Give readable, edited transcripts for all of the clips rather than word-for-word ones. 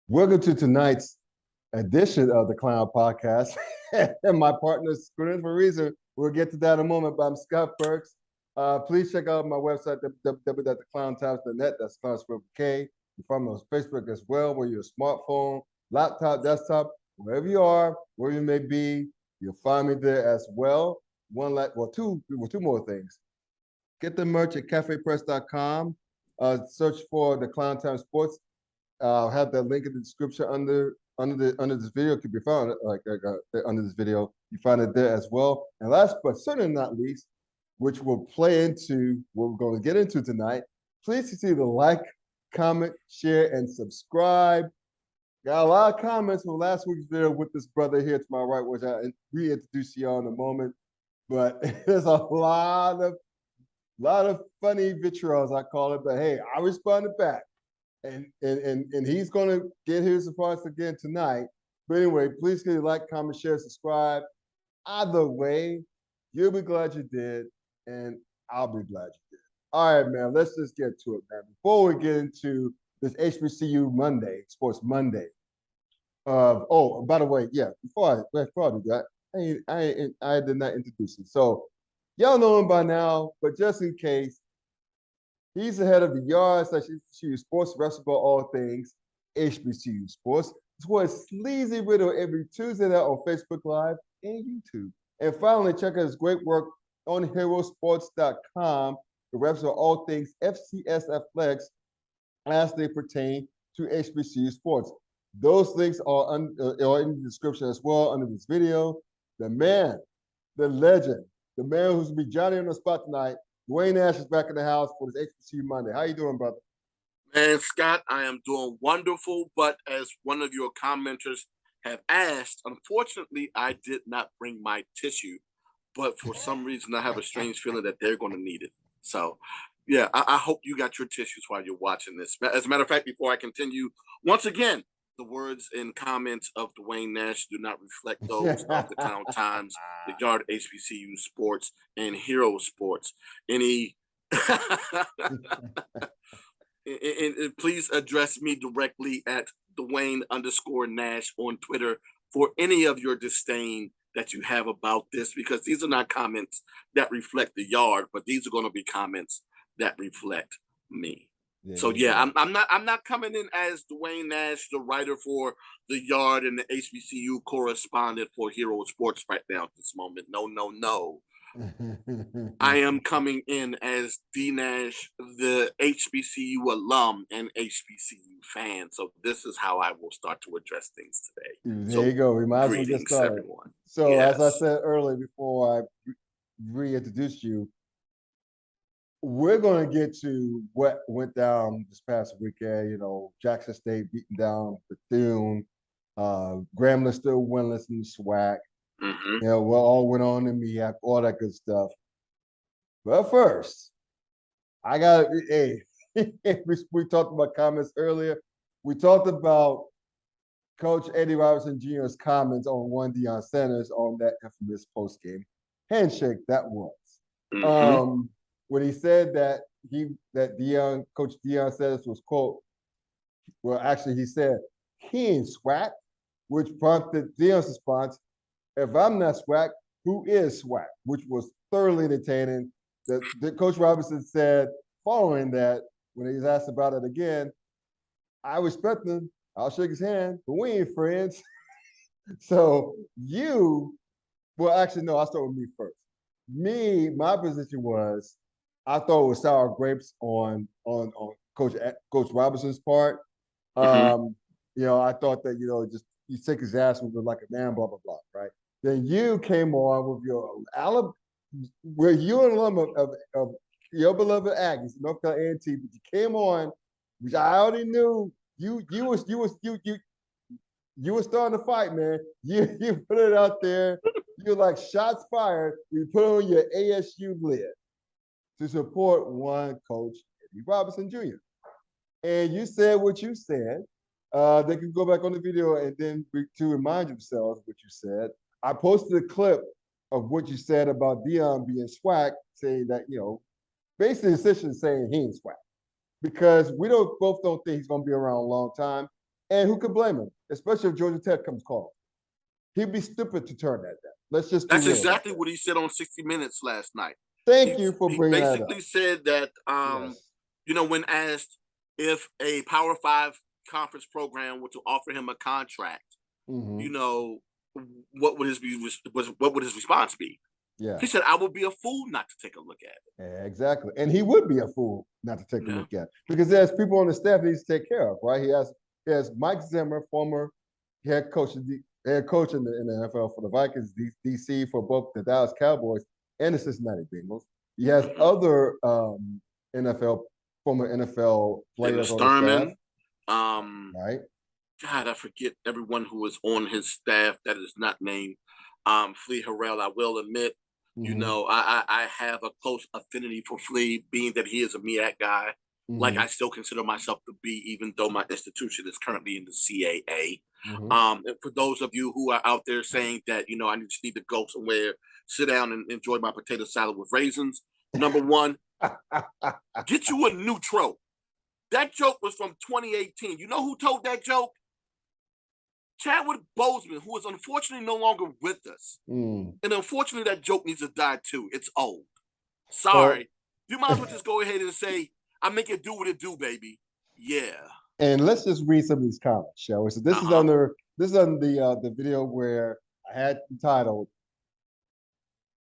Welcome to tonight's edition of the Klown Podcast. And my partner is Screen for a reason. We'll get to that in a moment, but I'm Scott Burks. Please check out my website, www.theclowntimes.net. That's Clowns with K. You find me on Facebook as well, where your smartphone, laptop, desktop, wherever you are, where you may be, you'll find me there as well. Two more things. Get the merch at cafepress.com. Search for the Clown Time Sports. I'll have that link in the description under this video. It could be found under this video. You find it there as well. And last but certainly not least, which will play into what we're going to get into tonight. Please consider to like, comment, share, and subscribe. Got a lot of comments from last week's video with this brother here to my right, which I reintroduce to y'all in a moment. But there's a lot of funny vitriols, I call it. But hey, I responded back. And he's going to get his response again tonight. But anyway, please get like, comment, share, subscribe. Either way, you'll be glad you did, and I'll be glad you did. All right, man, let's just get to it, man. Before we get into this HBCU Monday, Sports Monday. By the way, yeah, before I do that, I did not introduce him. So y'all know him by now, but just in case, he's the head of the Yard/HBCU Sports, basketball, all things HBCU Sports. It's what Sleazy Riddle every Tuesday night on Facebook Live and YouTube. And finally, check out his great work on herosports.com, the website for all things FCS athletics as they pertain to HBCU sports. Those links are in the description as well under this video. The man, the legend, the man who's going to be Johnny on the spot tonight, Duane Nash is back in the house for this HBCU Monday. How you doing, brother? Man, Scott, I am doing wonderful, but as one of your commenters have asked, unfortunately, I did not bring my tissue, but for some reason, I have a strange feeling that they're going to need it. So, yeah, I hope you got your tissues while you're watching this. As a matter of fact, before I continue, once again, the words and comments of Duane Nash do not reflect those of the Clown Times, the Yard HBCU Sports, and Hero Sports. Any and please address me directly at Dwayne_Nash on Twitter for any of your disdain that you have about this, because these are not comments that reflect the Yard, but these are going to be comments that reflect me. I'm not coming in as Duane Nash, the writer for the Yard and the HBCU correspondent for Hero Sports right now at this moment. No. I am coming in as D Nash, the HBCU alum and HBCU fan. So this is how I will start to address things today. There you go. We might as well get started. Everyone. So yes. As I said earlier before I reintroduced you, we're going to get to what went down this past weekend. You know, Jackson State beating down Bethune, Grambling still winless in the SWAC. Mm-hmm. You know, what all went on in MEAC, all that good stuff. But first, I got we talked about comments earlier. We talked about Coach Eddie Robinson Jr.'s comments on one Deion Sanders on that infamous post-game handshake that was. Mm-hmm. When he said that Coach Deion Sanders was, quote, well, actually he said he ain't SWAC, which prompted Deion's response, if I'm not SWAC, who is SWAC? Which was thoroughly entertaining. The Coach Robinson said following that, when he was asked about it again, I respect him, I'll shake his hand, but we ain't friends. So I'll start with me first. My position was, I thought it was sour grapes on Coach Robinson's part. Mm-hmm. You know, I thought that, you know, just you take his ass with like a man, blah, blah, blah, right? Then you came on with your where you're an alum of your beloved Aggies, North Carolina A&T, but you came on, which I already knew you were starting to fight, man. You put it out there. You're like shots fired. You put on your ASU lid to support one Coach Eddie Robinson Jr. And you said what you said. They can go back on the video and then to remind themselves what you said. I posted a clip of what you said about Deion being SWAC, saying that, you know, basically essentially saying he ain't SWAC. Because we both don't think he's going to be around a long time. And who could blame him? Especially if Georgia Tech comes calling. He'd be stupid to turn that down. Let's just be That's real exactly what he said on 60 Minutes last night. Thank you for bringing that up. He basically said that, when asked if a Power 5 conference program were to offer him a contract, what would his response be? Yeah. He said, I would be a fool not to take a look at it. Yeah, exactly. And he would be a fool not to take a look at it because there's people on the staff he needs to take care of, right? He has Mike Zimmer, former head coach in the NFL for the Vikings, DC for both the Dallas Cowboys and the Cincinnati Bengals. He has other former NFL players on the staff. Right. God, I forget everyone who was on his staff that is not named Flea Harrell. I will admit, I have a close affinity for Flea, being that he is a MEAC guy. Like I still consider myself to be, even though my institution is currently in the CAA. And for those of you who are out there saying that, I just need to go somewhere, sit down and enjoy my potato salad with raisins. Number one, get you a new trope. That joke was from 2018. You know who told that joke? Chadwick Boseman, who is unfortunately no longer with us. And unfortunately, that joke needs to die too. It's old. Sorry. You might as well just go ahead and say, I make it do what it do, baby. Yeah. And let's just read some of these comments, shall we? So this is under the video where I had entitled,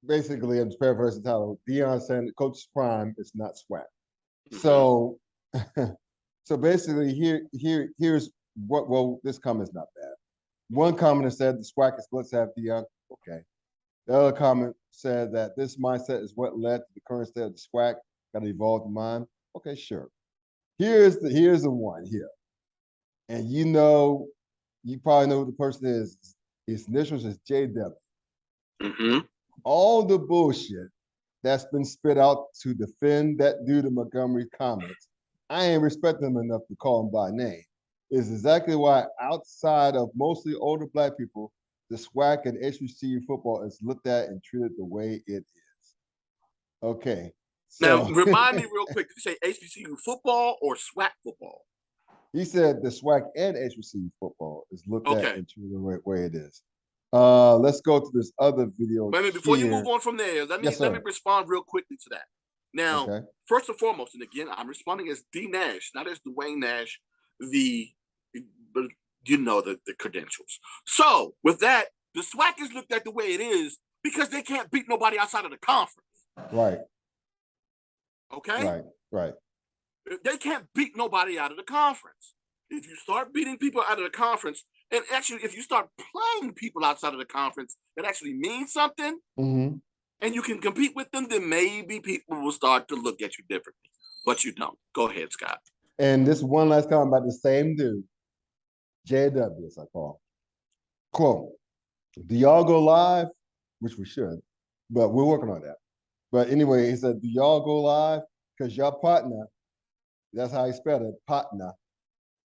basically, I'm just paraphrasing the title, Deion saying Coach's prime is not SWAC. So basically here's what, well, this comment's not bad. One commenter said the SWAC is let's have Deion. Okay. The other comment said that this mindset is what led to the current state of the SWAC, got an evolved mind. Okay, sure. Here's the one here. And you probably know who the person is. His initials is JW. All the bullshit that's been spit out to defend that dude in Montgomery's comments, I ain't respect him enough to call him by name, is exactly why outside of mostly older Black people, the SWAC and HBCU football is looked at and treated the way it is. Okay. So, now, remind me real quick, did you say HBCU football or SWAC football? He said the SWAC and HBCU football is looked at and treated the way it is. Let's go to this other video. Wait a minute, before you move on from there, let me respond real quickly to that. Now, first and foremost, and again, I'm responding as D Nash, not as Duane Nash, the credentials. So with that, the SWAC is looked at the way it is because they can't beat nobody outside of the conference. Right. Okay? Right. They can't beat nobody out of the conference. If you start beating people out of the conference, and actually if you start playing people outside of the conference that actually means something, and you can compete with them, then maybe people will start to look at you differently. But you don't. Go ahead, Scott. And this one last comment about the same dude, JW, as I call him. Quote, do y'all go live? Which we should, but we're working on that. But anyway, he said, do y'all go live? Because your partner, that's how he spelled it, partner,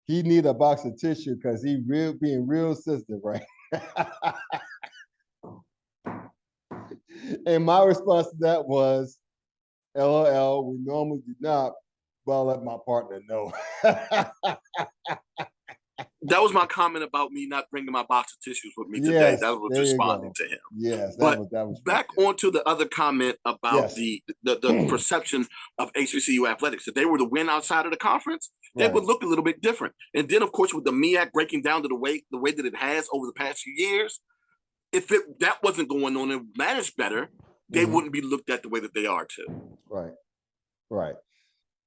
he need a box of tissue because he being real sensitive, right? And my response to that was, LOL, we normally do not, but I'll let my partner know. That was my comment about me not bringing my box of tissues with me today. That was responding to him. Yes, that was back onto the other comment about the perception of HBCU athletics. If they were to win outside of the conference, they would look a little bit different. And then, of course, with the MEAC breaking down to the way that it has over the past few years, if that wasn't going on and managed better, they wouldn't be looked at the way that they are too. Right.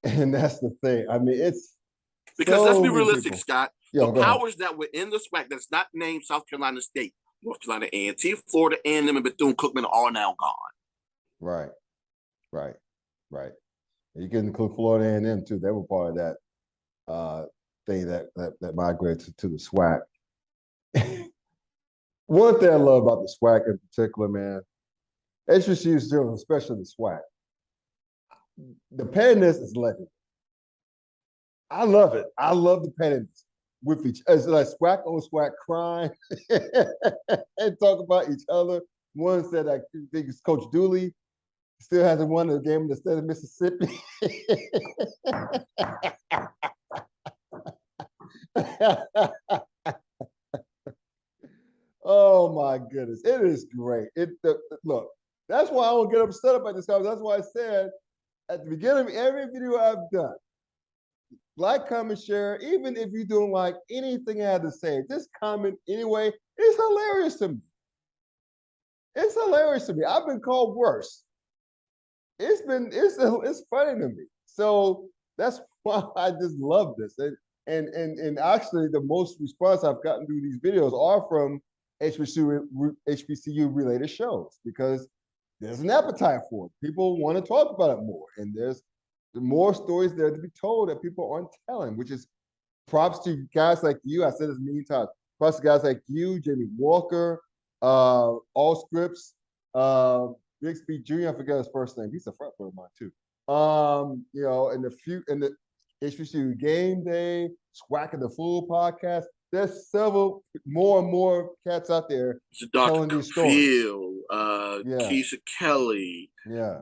And that's the thing. I mean, it's because let's be realistic, Scott. The powers that were in the SWAC that's not named South Carolina State, North Carolina A&T, Florida A&M, and Bethune-Cookman are all now gone. Right. You can include Florida A&M too. They were part of that thing that migrated to the SWAC. One thing I love about the SWAC in particular, man, HBCUs, especially the SWAC, the pettiness is legendary. I love it. I love the pettiness with each other. It's like SWAC on SWAC crying and talk about each other. One said, I think it's Coach Dooley still hasn't won a game in the state of Mississippi. Oh my goodness, it is great. Look, that's why I don't get upset about this conversation. That's why I said at the beginning of every video I've done, like, comment, share. Even if you don't like anything I had to say, just comment anyway. It's hilarious to me. It's hilarious to me. I've been called worse. It's funny to me. So that's why I just love this. And actually, the most response I've gotten through these videos are from HBCU related shows because there's an appetite for it. People want to talk about it more, and there's more stories there to be told that people aren't telling, which is props to guys like you. I said this many times. Props to guys like you, Jamie Walker, All Scripts, Bixby Jr. I forget his first name. He's a front foot of mine too. You know, in the HBCU Game Day, SWAC and the Fool podcast. There's several more and more cats out there telling Dr. these stories. Phil, Yeah. Keisha Kelly, Yeah.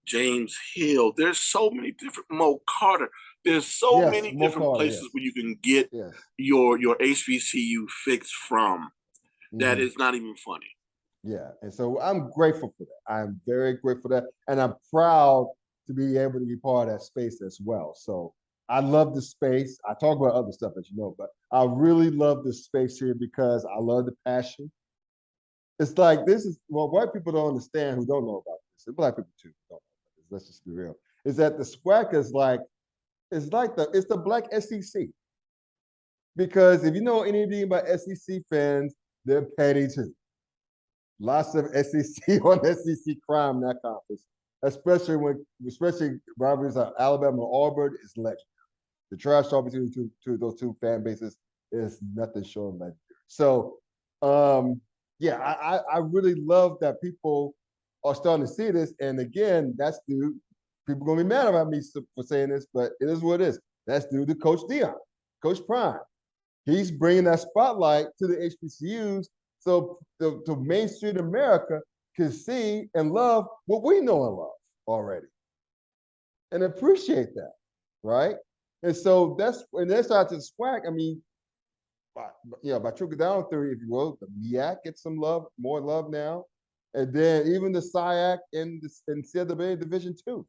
James Hill. There's so many different Mo Carter. There's so many different places where you can get your HBCU fix from. That is not even funny. Yeah, and so I'm grateful for that. I'm very grateful for that, and I'm proud to be able to be part of that space as well. So I love the space. I talk about other stuff, as you know, but I really love the space here because I love the passion. It's like this is what white people don't understand who don't know about this, and black people too don't know about this. Let's just be real. Is that the SWAC is like it's the black SEC. Because if you know anything about SEC fans, they're petty too. Lots of SEC on SEC crime in that conference, especially rivalries like Alabama and Auburn is legendary. The trash talk between those two fan bases is nothing short of legendary. So, yeah, I really love that people are starting to see this. And again, that's due. People are gonna be mad about me for saying this, but it is what it is. That's due to Coach Deion, Coach Prime. He's bringing that spotlight to the HBCUs so the Main Street America can see and love what we know and love already and appreciate that, right? And so that's out to the SWAC. I mean, by trickle down theory, if you will, the MEAC gets some love, more love now. And then even the SIAC in CWA Division 2.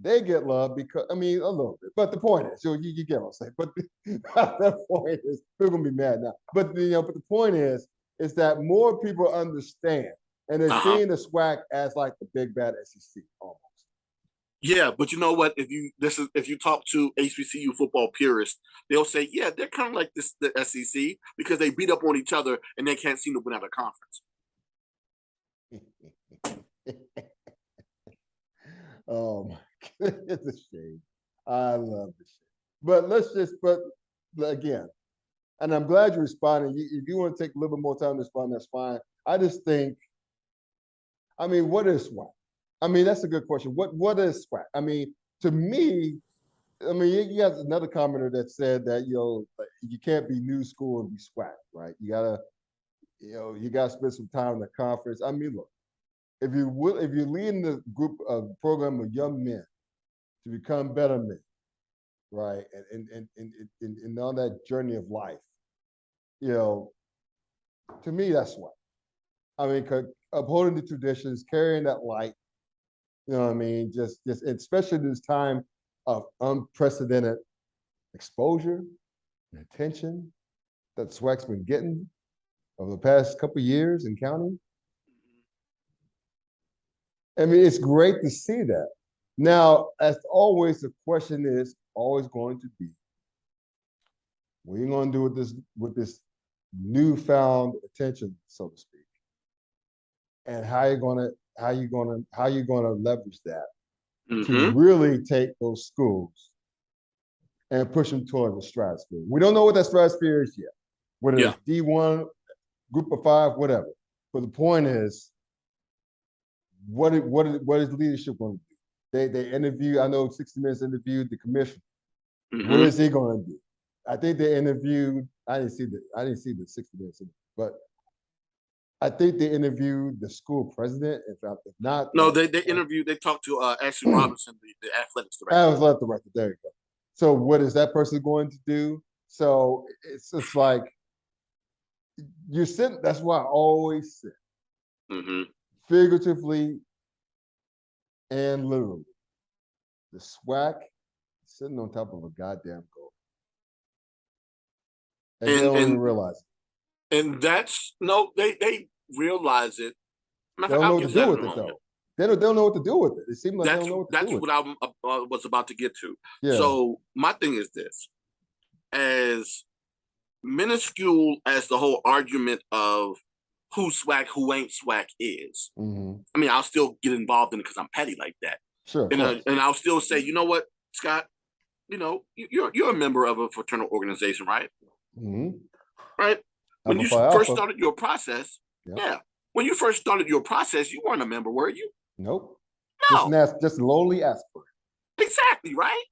They get love because, I mean, a little bit. But the point is, you get what I'm saying. But the point is, people are going to be mad now. But, but the point is that more people understand. And they're seeing the SWAC as like the big bad SEC almost. Yeah, but you know what? If you talk to HBCU football purists, they'll say, yeah, they're kind of like the SEC because they beat up on each other and they can't seem to win out of conference. Oh my God, it's a shame. I love this shit. But again, and I'm glad you responded. If you want to take a little bit more time to respond, that's fine. I just think, I mean, what is SWAC? I mean, that's a good question. What is SWAC? I mean, to me, I mean, you got another commenter that said that, you can't be new school and be SWAC, right? You gotta spend some time in the conference. I mean, look, if you're leading the program of young men to become better men, right? And on that journey of life, to me, that's SWAC. I mean, upholding the traditions, carrying that light, you know what I mean? Just especially this time of unprecedented exposure and attention that SWAC's been getting over the past couple of years and counting. I mean, it's great to see that. Now, as always, the question is always going to be, what are you going to do with this newfound attention, so to speak? And how you gonna leverage that to really take those schools and push them toward the stratosphere? We don't know what that stratosphere is yet, whether it's D1, Group of 5, whatever. But the point is, what is leadership going to do? They interview. I know 60 Minutes interviewed the commissioner. What is he going to do? I think they interviewed. I didn't see the 60 Minutes interview, but I think they interviewed the school president. If not, no, they interviewed. They talked to Ashley Robinson, the athletics director. Athletic director. There you go. So what is that person going to do? So it's just like you're sitting. That's why I always sit figuratively and literally. The SWAC sitting on top of a goddamn goal, and they don't even realize it. And that's no, they realize it. They don't know what to do with it though. They don't know what to do with it. It seems like they don't know what to do with it. That's what I was about to get to. Yeah. So my thing is this: as minuscule as the whole argument of who SWAC, who ain't SWAC is. I mean, I'll still get involved in it because I'm petty like that. Sure. And I'll still say, you know what, Scott, you know, you're a member of a fraternal organization, right? Right? When you first started your process, when you first started your process, you weren't a member, were you? Nope. No. Just lowly aspirant. Exactly, right?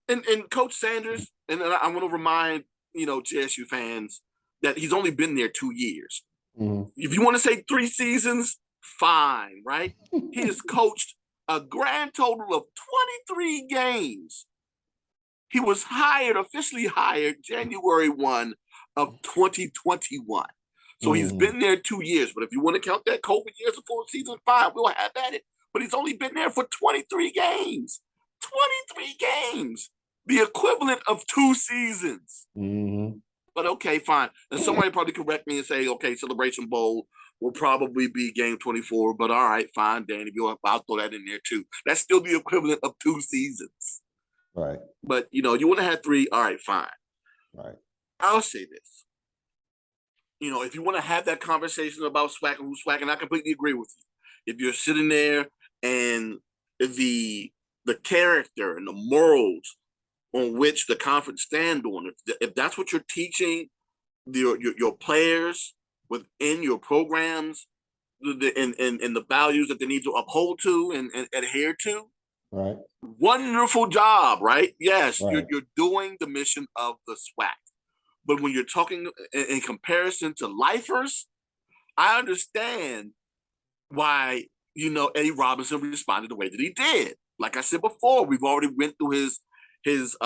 and Coach Sanders, and I want to remind, you know, JSU fans that he's only been there 2 years. If you want to say 3 seasons, fine, right? He has coached a grand total of 23 games. He was officially hired January 1 of 2021. So he's been there 2 years. But if you want to count that COVID years of 4 seasons, fine, we'll have at it. But he's only been there for 23 games. 23 games. The equivalent of 2 seasons. But okay, fine. And somebody probably correct me and say, okay, Celebration Bowl will probably be game 24. But all right, fine, Danny, I'll throw that in there too. That's still the equivalent of 2 seasons. Right. But, you know, you want to have 3, all right, fine. Right. I'll say this. You know, if you want to have that conversation about SWAC and who's SWAC, and I completely agree with you. If you're sitting there and the character and the morals on which the conference stand on, if that's what you're teaching your players within your programs, and the values that they need to uphold to and adhere to, right? Wonderful job, right? Yes, right. You're doing the mission of the SWAC. But when you're talking in comparison to lifers, I understand why, you know, Eddie Robinson responded the way that he did. Like I said before, we've already went through his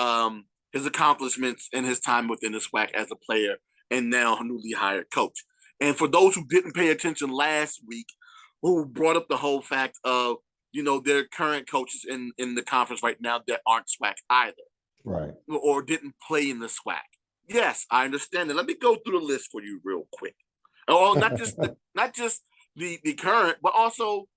accomplishments and his time within the SWAC as a player and now a newly hired coach. And for those who didn't pay attention last week, who brought up the whole fact of, you know, there are current coaches in the conference right now that aren't SWAC either. Right. Or didn't play in the SWAC. Yes, I understand that. Let me go through the list for you real quick. Oh, not just the current, but also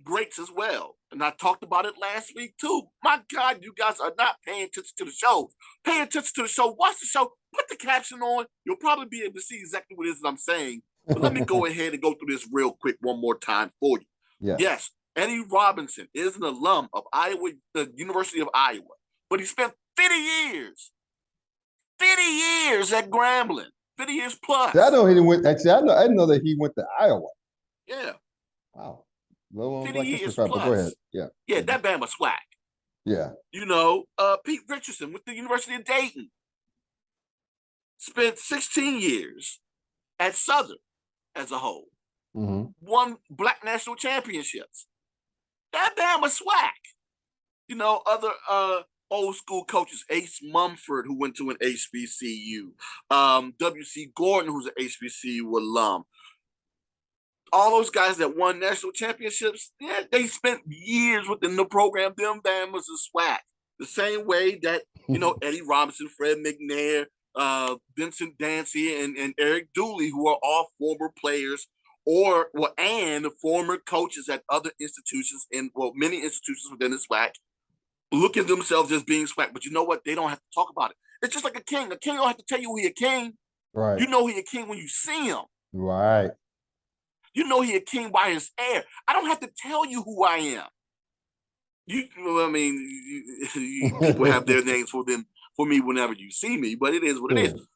greats as well. And I talked about it last week too. My God, you guys are not paying attention to the show. Pay attention to the show. Watch the show. Put the caption on. You'll probably be able to see exactly what it is that I'm saying. But let me go ahead and go through this real quick one more time for you. Yes. Yes, Eddie Robinson is an alum of Iowa, the University of Iowa, but he spent 50 years at Grambling. 50 years plus. I know he didn't went. Actually, I didn't know that he went to Iowa. Yeah. Wow. Little 50 years plus. Go ahead. Yeah. Yeah, that band was SWAC. Yeah. You know, Pete Richardson with the University of Dayton spent 16 years at Southern as a whole. Won Black National Championships. That band was SWAC. You know, other old school coaches, Ace Mumford, who went to an HBCU, W.C. Gordon, who's an HBCU alum. All those guys that won national championships, yeah, they spent years within the program. Them band was a SWAC. The same way that, you know, Eddie Robinson, Fred McNair, Vincent Dancy, and Eric Dooley, who are all former players and former coaches at other institutions many institutions within the SWAC, look at themselves as being SWAC. But you know what? They don't have to talk about it. It's just like a king. A king don't have to tell you he a king. Right. You know he a king when you see him. Right. You know he a king by his hair. I don't have to tell you who I am. People have their names for me whenever you see me, but it is what it is.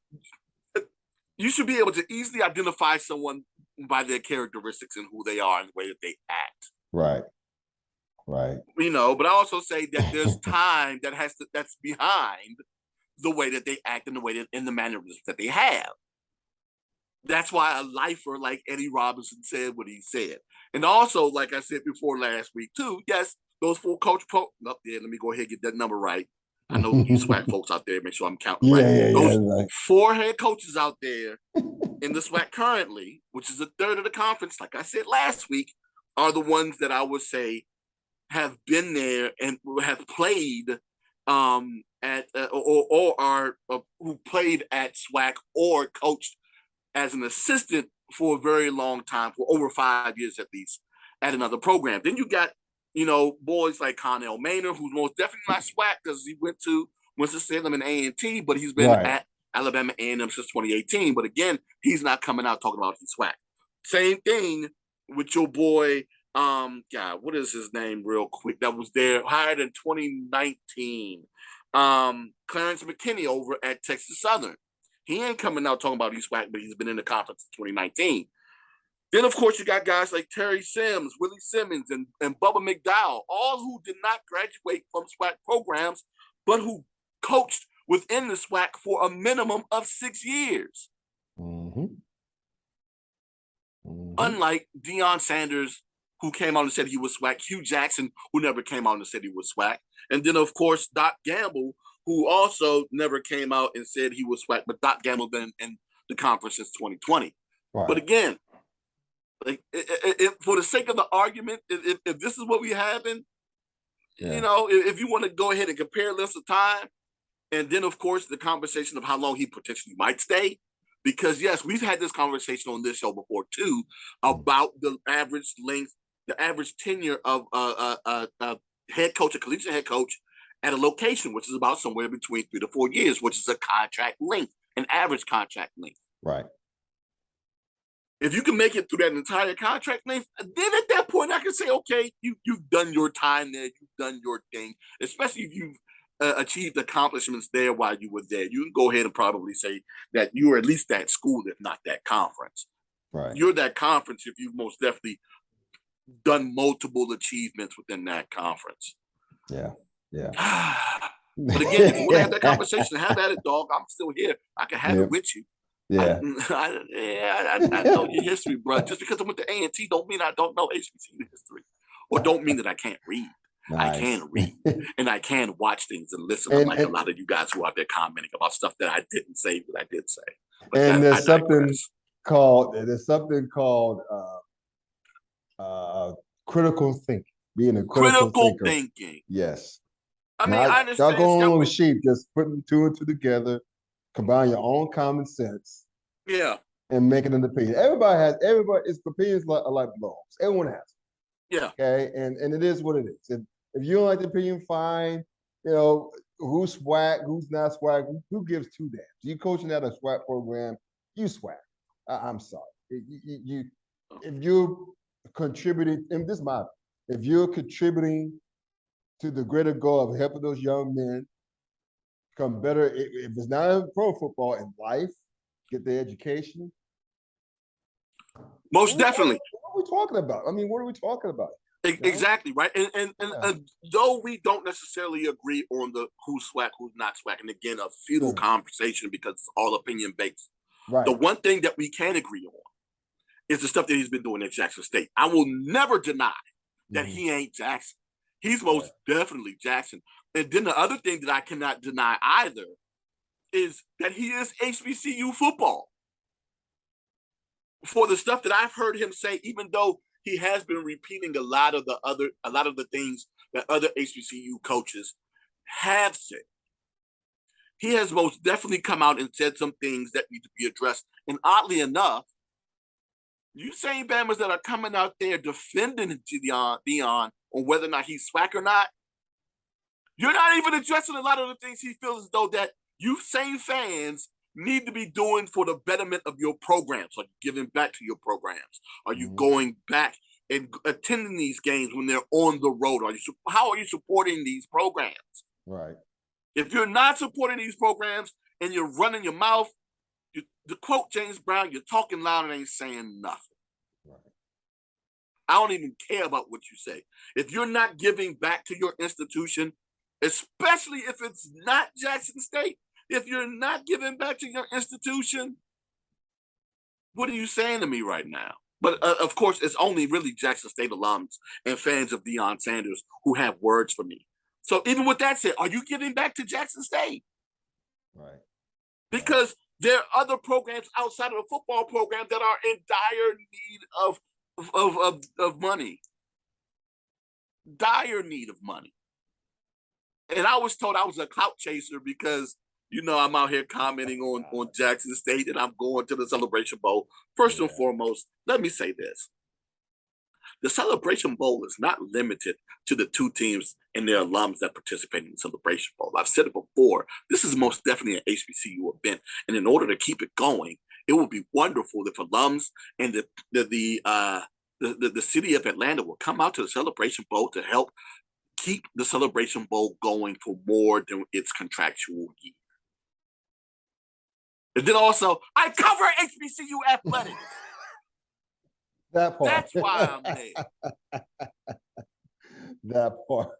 You should be able to easily identify someone by their characteristics and who they are and the way that they act. Right. Right. You know, but I also say that there's time that's behind the way that they act and the way that in the mannerisms that they have. That's why a lifer like Eddie Robinson said what he said. And also, like I said before last week too, yes, those 4 coach let me go ahead and get that number right. I know you SWAC folks out there, make sure I'm counting Yeah, right. yeah, yeah. Those Like, 4 head coaches out there in the SWAC currently, which is a third of the conference, like I said last week, are the ones that I would say have been there and have played at or are who played at SWAC or coached as an assistant for a very long time, for over 5 years at least, at another program. Then you got, boys like Connell Maynard, who's most definitely not SWAC because he went to Winston-Salem and A&T, but he's been right. at Alabama A&M since 2018. But again, he's not coming out talking about he's SWAC. Same thing with your boy, God, what is his name real quick? That was there, hired in 2019. Clarence McKinney over at Texas Southern. He ain't coming out talking about he's SWAC, but he's been in the conference in 2019. Then, of course, you got guys like Terry Sims, Willie Simmons, and Bubba McDowell, all who did not graduate from SWAC programs, but who coached within the SWAC for a minimum of 6 years. Mm-hmm. Mm-hmm. Unlike Deion Sanders, who came out and said he was SWAC, Hugh Jackson, who never came out and said he was SWAC, and then, of course, Doc Gamble, who also never came out and said he was SWAC, but Doc Gamble been in the conference since 2020. Right. But again, like for the sake of the argument, if this is what we having, if you want to go ahead and compare lengths of time, and then of course the conversation of how long he potentially might stay, because yes, we've had this conversation on this show before too about the average length, the average tenure of a head coach, a collegiate head coach at a location, which is about somewhere between 3 to 4 years, which is a contract length, an average contract length. Right. If you can make it through that entire contract length, then at that point I can say, okay, you've done your time there, you've done your thing, especially if you've achieved accomplishments there while you were there. You can go ahead and probably say that you were at least that school, if not that conference. Right. You're that conference if you've most definitely done multiple achievements within that conference. Yeah. Yeah. But again, if you want to have that conversation, have at it, dog. I'm still here. I can have it with you. Yeah. I know your history, bro. Just because I went to A&T don't mean I don't know HBCU history, or don't mean that I can't read. Nice. I can read and I can watch things and listen. Unlike a lot of you guys who are out there commenting about stuff that I didn't say, but I did say. But and there's something called critical thinking. Being a critical thinking. Yes. I mean, I understand. Not going on with sheep, just putting 2 and 2 together, combine your own common sense. Yeah. And making an opinion. Its opinions are like blows. Everyone has it. Yeah. Okay. And it is what it is. If you don't like the opinion, fine. Who's SWAC, who's not SWAC, who gives 2 damns? You coaching at a SWAC program, you SWAC. I'm sorry. If you're contributing, and this is my, if you're contributing to the greater goal of helping those young men become better, if it's not in pro football, in life, get their education. Most definitely. What are we talking about? I mean, what are we talking about? Exactly, right. And though we don't necessarily agree on the who's SWAC, who's not SWAC, and again, a futile conversation because it's all opinion based. Right. The one thing that we can agree on is the stuff that he's been doing at Jackson State. I will never deny that he ain't Jackson. He's most definitely Jackson. And then the other thing that I cannot deny either is that he is HBCU football. For the stuff that I've heard him say, even though he has been repeating a lot of the things that other HBCU coaches have said, he has most definitely come out and said some things that need to be addressed. And oddly enough, you same Bammers that are coming out there defending Deion on whether or not he's SWAC or not, you're not even addressing a lot of the things he feels as though that you same fans need to be doing for the betterment of your programs. Are you giving back to your programs? Are you going back and attending these games when they're on the road? How are you supporting these programs? Right. If you're not supporting these programs and you're running your mouth, to quote James Brown, you're talking loud and ain't saying nothing. Right. I don't even care about what you say. If you're not giving back to your institution, especially if it's not Jackson State, if you're not giving back to your institution, what are you saying to me right now? But of course, it's only really Jackson State alums and fans of Deion Sanders who have words for me. So even with that said, are you giving back to Jackson State? Right. Because there are other programs outside of the football program that are in dire need of money. Dire need of money. And I was told I was a clout chaser because, I'm out here commenting on Jackson State and I'm going to the Celebration Bowl. First and foremost, let me say this. The Celebration Bowl is not limited to the two teams and their alums that participate in the Celebration Bowl. I've said it before. This is most definitely an HBCU event. And in order to keep it going, it would be wonderful if alums and the city of Atlanta will come out to the Celebration Bowl to help keep the Celebration Bowl going for more than its contractual year. And then also, I cover HBCU athletics. That part. That's why I'm there. That part.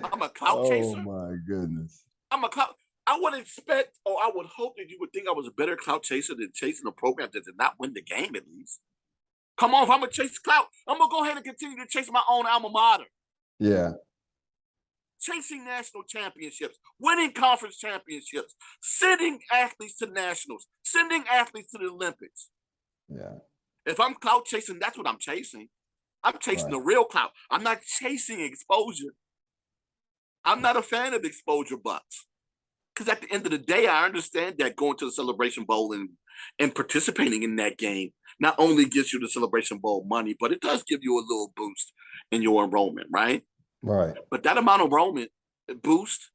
I'm a clout chaser. Oh my goodness. I'm a clout. I would expect, or I would hope that you would think I was a better clout chaser than chasing a program that did not win the game at least. Come on, if I'm going to chase clout, I'm going to go ahead and continue to chase my own alma mater. Yeah. Chasing national championships, winning conference championships, sending athletes to nationals, sending athletes to the Olympics. Yeah. If I'm clout chasing, that's what I'm chasing. I'm chasing the real clout. I'm not chasing exposure. I'm not a fan of exposure bucks. Because at the end of the day, I understand that going to the Celebration Bowl and participating in that game not only gives you the Celebration Bowl money, but it does give you a little boost in your enrollment, right? Right. But that amount of enrollment boost,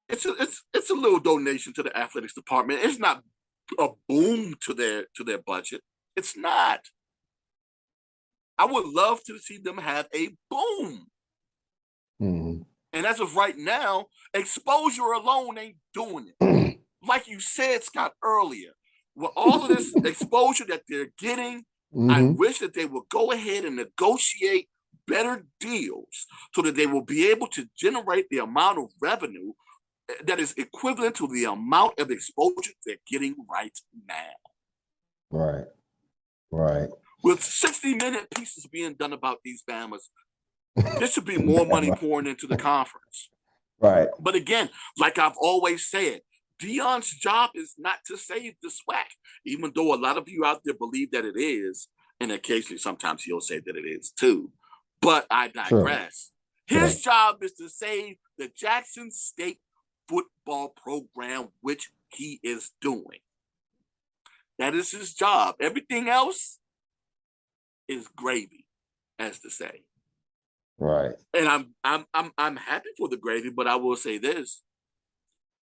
it's a little donation to the athletics department. It's not a boom to their budget. It's not. I would love to see them have a boom. Mm-hmm. And as of right now, exposure alone ain't doing it. Like you said, Scott, earlier, with all of this exposure that they're getting, I wish that they would go ahead and negotiate better deals so that they will be able to generate the amount of revenue that is equivalent to the amount of exposure they're getting right now. Right. Right. With 60-minute pieces being done about these Bamas, there should be more money pouring into the conference. Right. But again, like I've always said, Deion's job is not to save the SWAC, even though a lot of you out there believe that it is, and occasionally sometimes he'll say that it is too. But I digress. Sure. His job is to save the Jackson State football program, which he is doing. That is his job. Everything else is gravy, as to say. Right. And I'm happy for the gravy, but I will say this.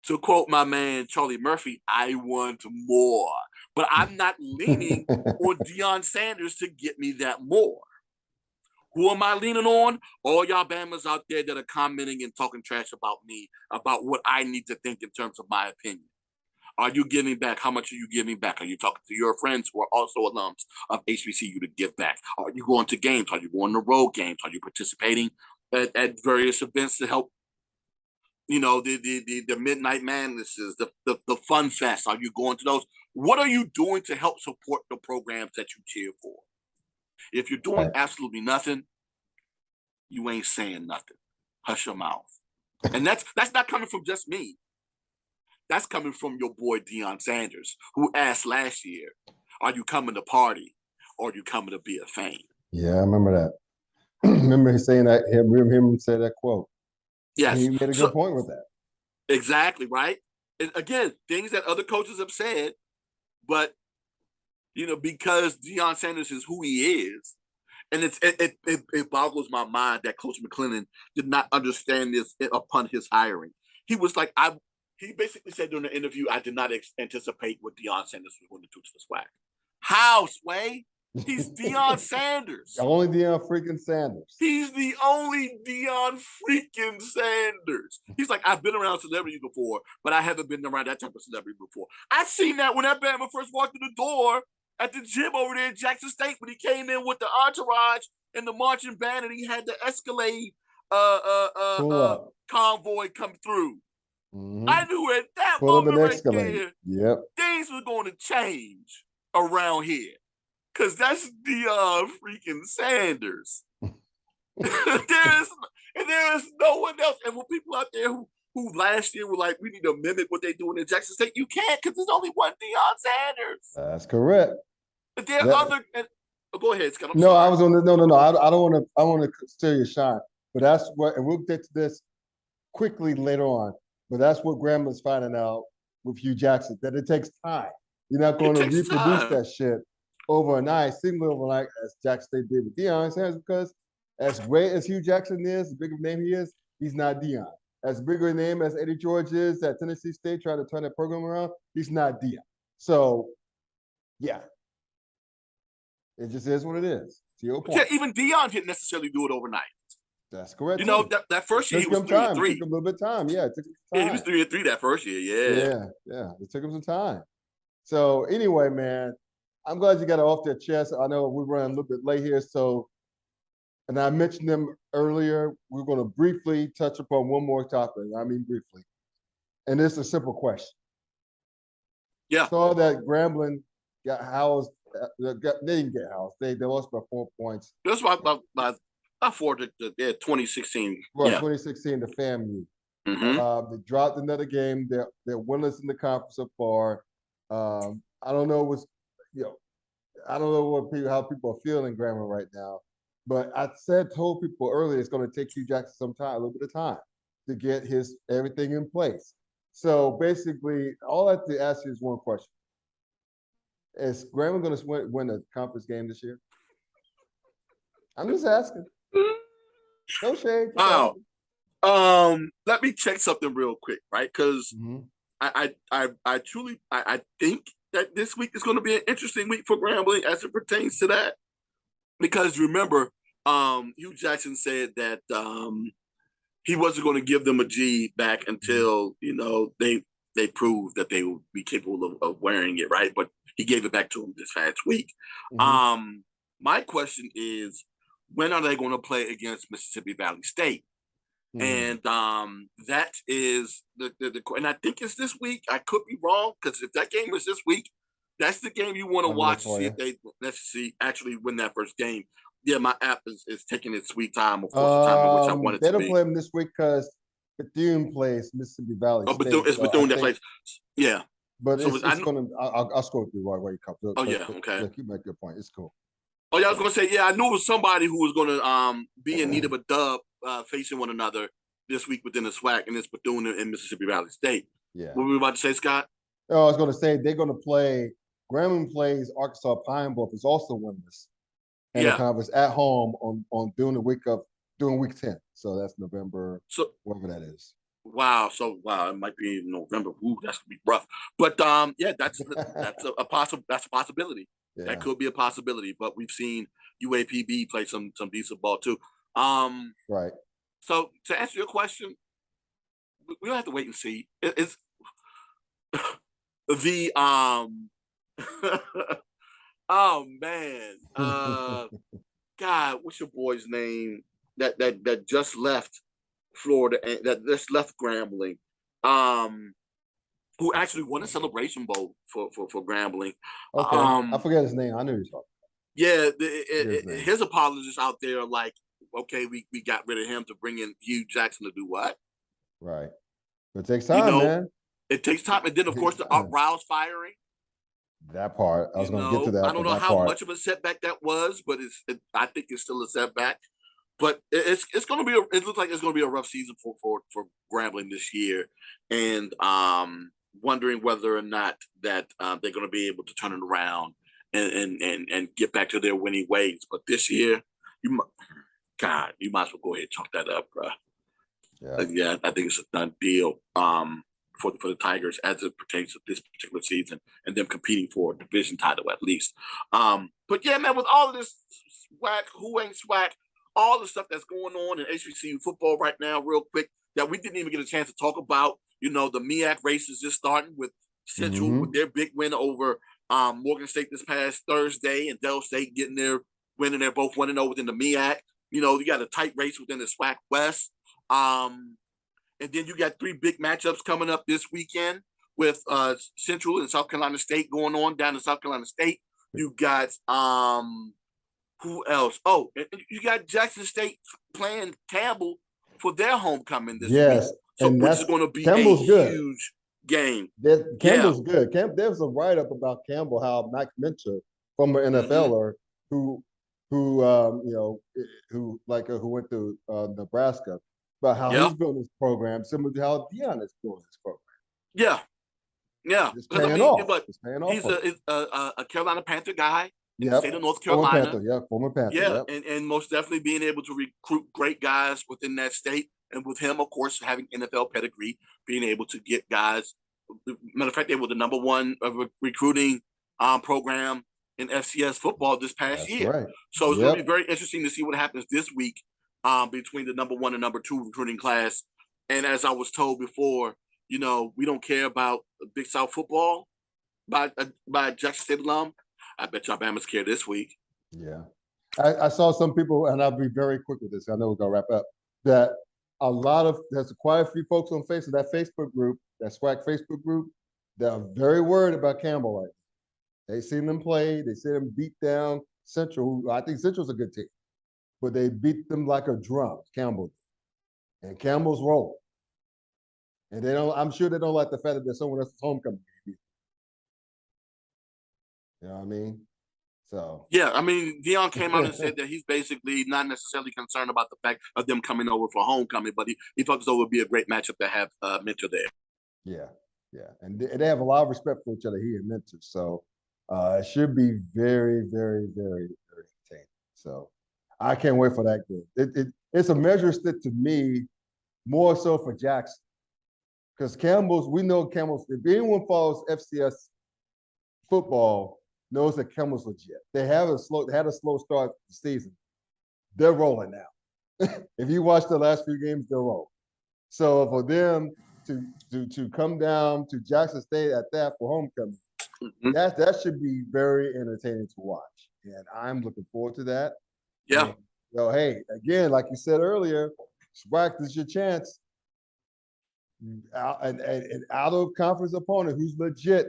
To quote my man Charlie Murphy, I want more. But I'm not leaning on Deion Sanders to get me that more. Who am I leaning on? All y'all Bamas out there that are commenting and talking trash about me, about what I need to think in terms of my opinion. Are you giving back? How much are you giving back? Are you talking to your friends who are also alums of HBCU to give back? Are you going to games? Are you going to road games? Are you participating at various events to help, the Midnight Madnesses, the Fun Fest? Are you going to those? What are you doing to help support the programs that you cheer for? If you're doing absolutely nothing, you ain't saying nothing. Hush your mouth. And that's not coming from just me. That's coming from your boy Deion Sanders, who asked last year, are you coming to party or are you coming to be a fan? Yeah, I remember that. Remember him saying that, him say that quote. Yes. And he made a good point with that. Exactly, right? And again, things that other coaches have said, but, because Deion Sanders is who he is, and it boggles my mind that Coach McClellan did not understand this upon his hiring. He was like, he basically said during the interview, I did not anticipate what Deion Sanders was going to do to the SWAC. How, Sway? He's Deion Sanders. The only Deion freaking Sanders. He's the only Deion freaking Sanders. He's like, I've been around celebrities before, but I haven't been around that type of celebrity before. I seen that when that Bama first walked through the door at the gym over there in Jackson State when he came in with the entourage and the marching band and he had the Escalade convoy come through. Mm-hmm. I knew at that moment right there, things were going to change around here. Because that's Deion freaking Sanders. there is no one else. And for people out there who last year were like, we need to mimic what they're doing in Jackson State, you can't because there's only one Deion Sanders. That's correct. But there are other. Go ahead, Scott. No, sorry. I was on the no. I don't want to. I want to steal your shine. But that's what, and we'll get to this quickly later on. But that's what Grambling's finding out with Hugh Jackson, that it takes time. You're not going to reproduce that shit overnight, seemingly overnight, as Jackson State did with Deion Sanders, because as great as Hugh Jackson is, as big of a name he is, he's not Deion. As big of a name as Eddie George is at Tennessee State trying to turn that program around, he's not Deion. So, yeah. It just is what it is. To your point. Yeah, even Deion didn't necessarily do it overnight. That's correct. You know, that first year he was 3-3. It took him a little bit of time. Yeah, it took him some time. Yeah, he was 3-3 that first year. Yeah. It took him some time. So anyway, man, I'm glad you got it off their chest. I know we're running a little bit late here, so, and I mentioned them earlier. We're going to briefly touch upon one more topic. I mean, briefly, and it's a simple question. Yeah. Saw that Grambling got housed. They didn't get housed. They lost by 4 points. That's about 4 to 2016. Right, 2016, the FAMU. Mm-hmm. They dropped another game. They're winless in the conference so far. I don't know what's, I don't know how people are feeling Grambling right now. But I told people earlier it's going to take Hugh Jackson some time, a little bit of time, to get his everything in place. So basically, all I have to ask you is one question: is Grambling going to win a conference game this year? I'm just asking. No shade. Wow. Let me check something real quick, right? Because I truly think that this week is going to be an interesting week for Grambling as it pertains to that. Because remember, Hugh Jackson said that he wasn't going to give them a G back until they proved that they would be capable of wearing it, right? But he gave it back to them this past week. My question is, when are they going to play against Mississippi Valley State? And that is the and I think it's this week. I could be wrong, because if that game is this week, that's the game you want to watch to see if they actually win that first game. Yeah, my app is taking its sweet time, of course, the time in which I want it to be. They don't play them this week because Bethune plays Mississippi Valley State. It's Bethune that plays. Yeah. But it's going to, I'll scroll through while you come. Oh, yeah, okay. Look, you make a good point. It's cool. Oh, yeah, I was going to say, I knew it was somebody who was going to be in need of a dub facing one another this week within the SWAC, and it's Bethune and Mississippi Valley State. Yeah. What were we about to say, Scott? Oh, I was going to say they're going to play. Grambling plays Arkansas Pine Bluff, is also winless in the conference at home on during week 10. So that's November. So whatever that is. Wow. So it might be in November. Ooh, that's gonna be rough. But that's a possibility. Yeah. That could be a possibility. But we've seen UAPB play some decent ball too. Right. So to answer your question, we'll have to wait and see. It's the oh man, God, what's your boy's name that just left Florida and that just left Grambling, who actually won a Celebration Bowl for Grambling. Okay, I forget his name. I knew he was talking. Yeah, his apologists out there are like, okay, we got rid of him to bring in Hugh Jackson to do what? Right, but it takes time, man. It takes time, and then of course the Rouse firing. That part, I was going to get to that. I don't know how much of a setback that was, but I think it's still a setback. But it's going to be. It looks like it's going to be a rough season for Grambling this year, and wondering whether or not that they're going to be able to turn it around and get back to their winning ways. But this year, you might as well go ahead and chalk that up, bro. Yeah, I think it's a done deal. For the Tigers as it pertains to this particular season and them competing for a division title at least. But yeah, man, with all of this SWAC, who ain't SWAC, all the stuff that's going on in HBCU football right now, real quick, that we didn't even get a chance to talk about. The MEAC race is just starting with Central with their big win over Morgan State this past Thursday, and Del State getting their win, and they're both 1-0 within the MEAC. You got a tight race within the SWAC West. And then you got 3 big matchups coming up this weekend with Central and South Carolina State going on down in South Carolina State. You got Who else? Oh, and you got Jackson State playing Campbell for their homecoming this week. Yes, So, and which is that's going to be a Campbell's good. huge game. Yeah. Campbell's good. There's a write up about Campbell, how Max Minter, former Mm-hmm. NFLer, who who went to Nebraska, about how Yeah. he's building his program, similar to how Deion is building his program. Yeah. Yeah. It's Because I paying mean, off. but It's paying off he's for him. a Carolina Panther guy in the Yep. state of North Former Carolina. Panther. Yep. Former Panther. Yeah, Yep. and most definitely being able to recruit great guys within that state, and with him, of course, having NFL pedigree, being able to get guys. Matter of fact, they were the number one recruiting program in FCS football this past That's year. right. So it's going to Yep. be very interesting to see what happens this week between the number one and number two recruiting class. And as I was told before, we don't care about Big South football by Jackson State alum. I bet you Alabama's care this week. Yeah. I saw some people, and I'll be very quick with this. I know we're gonna wrap up. That there's quite a few folks on Facebook, that Facebook group, that SWAC Facebook group, that are very worried about Campbell right now. They seen them play, they see them beat down Central, who I think Central's a good team, but they beat them like a drum, Campbell. And Campbell's rolling. And I'm sure they don't like the fact that there's someone else's homecoming game. You know what I mean? So yeah, I mean, Deion came out and said that he's basically not necessarily concerned about the fact of them coming over for homecoming, but he thought it would be a great matchup to have Mentor there. Yeah, and they have a lot of respect for each other, he and Mentor. So it should be very, very, very, very entertaining. So I can't wait for that game. It's a measure stick to me, more so for Jackson, because we know Campbell's. If anyone follows FCS football, knows that Campbell's legit. They had a slow start to the season. They're rolling now. If you watch the last few games, they're rolling. So for them to come down to Jackson State at that for homecoming, that should be very entertaining to watch. And I'm looking forward to that. Yeah. And, hey, again, like you said earlier, SWAC, this is your chance. An out of conference opponent who's legit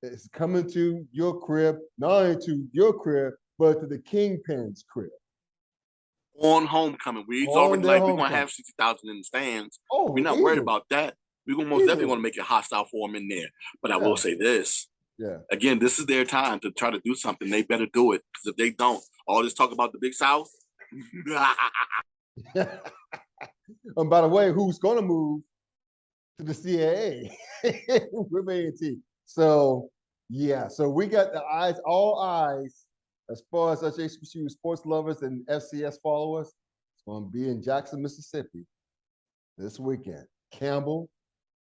is coming to your crib, not only to your crib, but to the Kingpin's crib. On homecoming. We're already like, we're going to have 60,000 in the stands. Oh, we're not worried about that. We're going to most definitely want to make it hostile for them in there. But I will say this. Yeah. Again, this is their time to try to do something. They better do it. Because if they don't, all this talk about the Big South. And by the way, who's going to move to the CAA with A&T? So, yeah. So we got all eyes, as far as HBCU sports lovers and FCS followers. It's going to be in Jackson, Mississippi this weekend. Campbell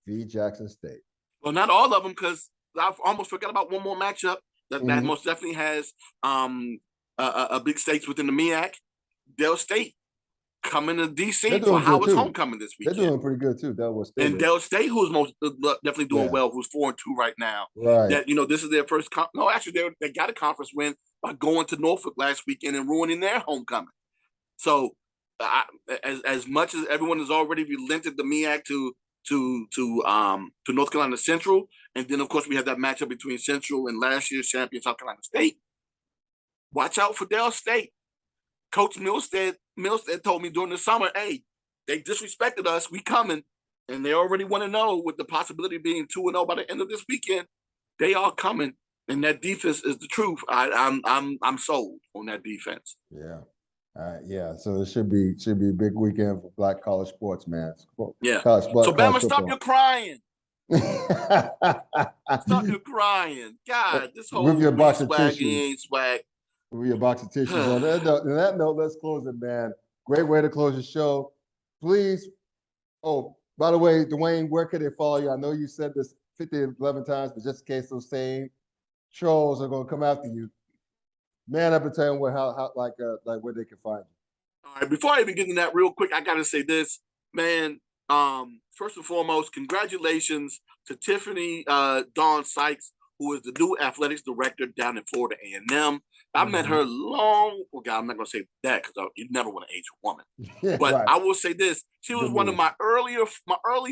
v. Jackson State. Well, not all of them, because I almost forgot about one more matchup that most definitely has a big stakes within the MEAC. Del State coming to DC for Howard's homecoming this weekend. They're doing pretty good too. Del State. And Del State, who's most definitely doing well, who's 4-2 right now. Right. That this is their first. Actually, they got a conference win by going to Norfolk last weekend and ruining their homecoming. So, as much as everyone has already relented the MEAC to North Carolina Central, and then of course we have that matchup between Central and last year's champion South Carolina State. Watch out for Del State. Coach Milstead told me during the summer, hey, they disrespected us. We coming, and they already want to know, with the possibility of being 2-0 by the end of this weekend. They are coming, and that defense is the truth. I'm sold on that defense. Yeah. So it should be a big weekend for Black college sports, man. Yeah. So Bama, stop your crying. Stop your crying. God, this whole with your box of swag ain't swag. With your box of tissues. On that note, let's close it, man. Great way to close the show. Please. Oh, by the way, Duane, where can they follow you? I know you said this 11 times, but just in case those same trolls are going to come after you, man up and tell them how where they can find you. All right. Before I even get into that, real quick, I gotta say this, man. First and foremost, congratulations to Tiffany Dawn Sykes, who is the new athletics director down in Florida A&M. I met her I'm not going to say that because you never want to age a woman. But right. I will say this. She was one of my early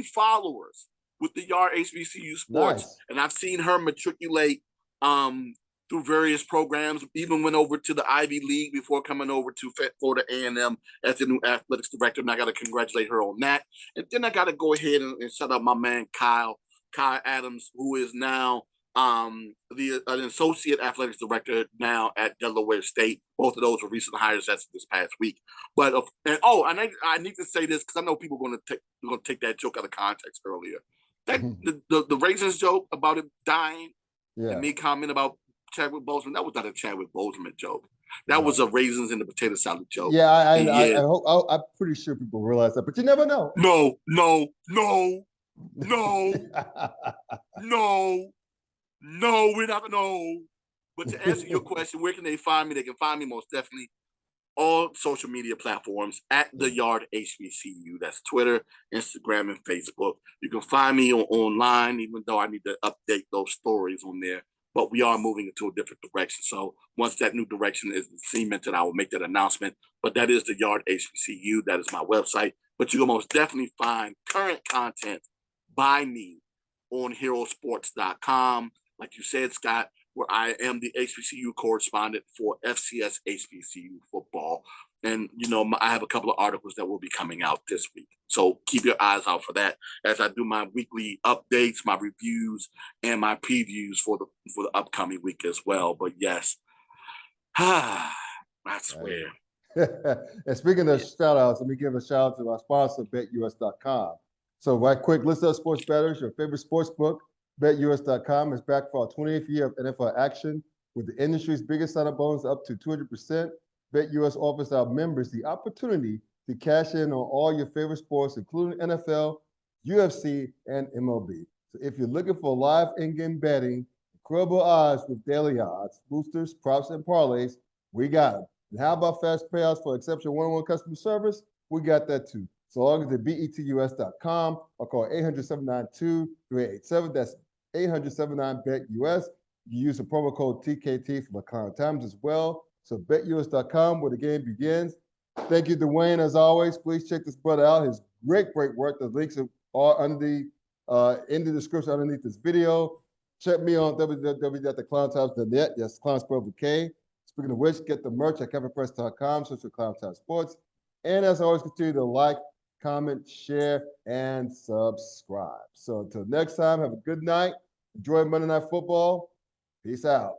followers with the Yard HBCU Sports. Nice. And I've seen her matriculate through various programs, even went over to the Ivy League before coming over to Florida A&M as the new athletics director. And I got to congratulate her on that. And then I got to go ahead and shout out my man, Kyle Adams, who is now an associate athletics director now at Delaware State. Both of those were recent hires as this past week. But I need to say this because I know people are going to take that joke out of context earlier. That the raisins joke about it dying, and me comment about Chadwick Boseman, that was not a Chadwick Boseman joke. That was a raisins in the potato salad joke. Yeah, I hope I'm pretty sure people realize that, but you never know. No. We're not no. But to answer your question, where can they find me? They can find me most definitely all social media platforms at The Yard HBCU. That's Twitter, Instagram, and Facebook. You can find me online, even though I need to update those stories on there. But we are moving into a different direction. So once that new direction is cemented, I will make that announcement. But that is The Yard HBCU. That is my website. But you can most definitely find current content by me on herosports.com. Like you said, Scott, where I am the HBCU correspondent for FCS HBCU football. And, I have a couple of articles that will be coming out this week. So keep your eyes out for that as I do my weekly updates, my reviews, and my previews for the upcoming week as well. But yes, I swear. And speaking of shout outs, let me give a shout out to our sponsor, BetUS.com. So right quick, list of sports bettors, your favorite sports book, BetUS.com is back for our 20th year of NFL action with the industry's biggest sign-up bonus up to 200%. BetUS offers our members the opportunity to cash in on all your favorite sports, including NFL, UFC, and MLB. So if you're looking for live in-game betting, incredible odds with daily odds, boosters, props, and parlays, we got them. And how about fast payouts for exceptional one-on-one customer service? We got that too. So long as the betus.com or call 800-792-3887. That's 800-79-BET-US. You use the promo code TKT for Klown Times as well. So betus.com where the game begins. Thank you, Duane, as always. Please check this brother out. His great work. The links are under in the description underneath this video. Check me on www.theklowntimes.net. Yes, Klown spelled with K. Speaking of which, get the merch at kevinpress.com, search for Klown Times Sports. And as always, continue to like, comment, share, and subscribe. So until next time, have a good night. Enjoy Monday Night Football. Peace out.